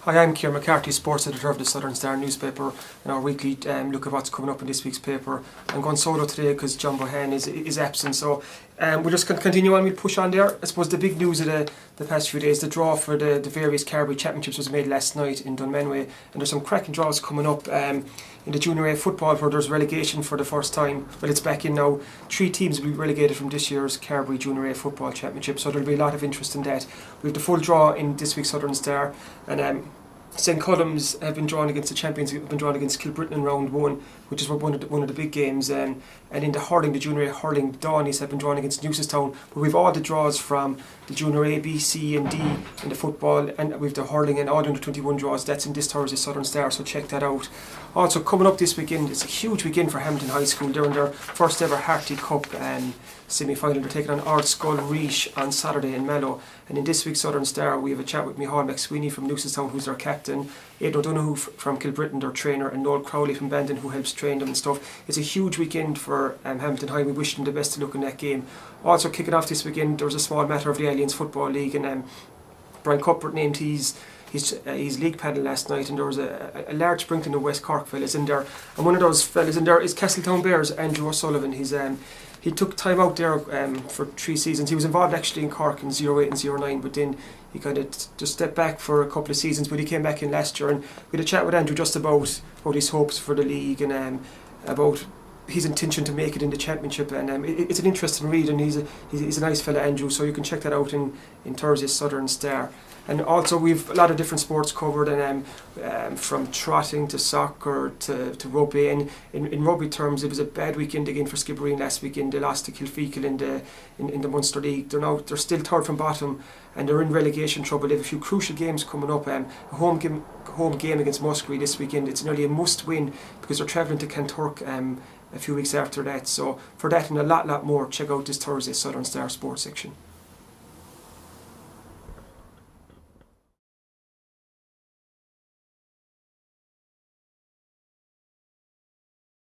Hi, I'm Ciara McCarthy, sports editor of the Southern Star newspaper, and our weekly look at what's coming up in this week's paper. I'm going solo today because John Bohan is absent, so we'll just continue on, we'll push on there. I suppose the big news of the past few days, the draw for the various Carbery Championships was made last night in Dunmanway, and there's some cracking draws coming up in the Junior A football where there's relegation for the first time. Well, it's back in now. 3 teams will be relegated from this year's Carbery Junior A football championship, so there'll be a lot of interest in that. We have the full draw in this week's Southern Star, and St Columns have been drawn against the champions, have been drawn against Kilbrittain in round 1, which is one of the big games. And in the hurling, the Junior A hurling, Dawneys have been drawn against Newcestown. But we've all the draws from the Junior A, B, C and D in the football, and we've the hurling and all under 21 draws. That's in this Thursday Southern Star, so check that out. Also coming up this weekend, it's a huge weekend for Hamilton High School. They're in their first ever Harty Cup semi-final. They're taking on Ardskull Reach on Saturday in Mallow. And in this week's Southern Star, we have a chat with Micheál McSweeney from Newcestown, who's their captain, Aidan O'Donoghue from Kilbrittain, their trainer, and Noel Crowley from Bandon, who helps train them and stuff. It's a huge weekend for Hamilton High. We wish them the best of luck in that game. Also kicking off this weekend, there's a small matter of the Alliance Football League, and Brian Cuthbert named his league panel last night, and there was a large sprinkling of West Cork fellas in there, and one of those fellas in there is Castletown Bears, Andrew O'Sullivan. He took time out there for 3 seasons. He was involved actually in Cork in 08 and 09, but then he kind of just stepped back for a couple of seasons, but he came back in last year, and we had a chat with Andrew just about his hopes for the league and about his intention to make it in the championship, and it's an interesting read, and he's a nice fella, Andrew, so you can check that out in Thursday's Southern Star. And also we've a lot of different sports covered, and from trotting to soccer to rugby. And in rugby terms, it was a bad weekend again for Skibbereen last weekend. They lost to Kilfeacle in the Munster League. They're still third from bottom, and they're in relegation trouble. They have a few crucial games coming up. A home game against Muskerry this weekend. It's nearly a must win because they're travelling to Kanturk a few weeks after that. So for that and a lot more, check out this Thursday Southern Star sports section.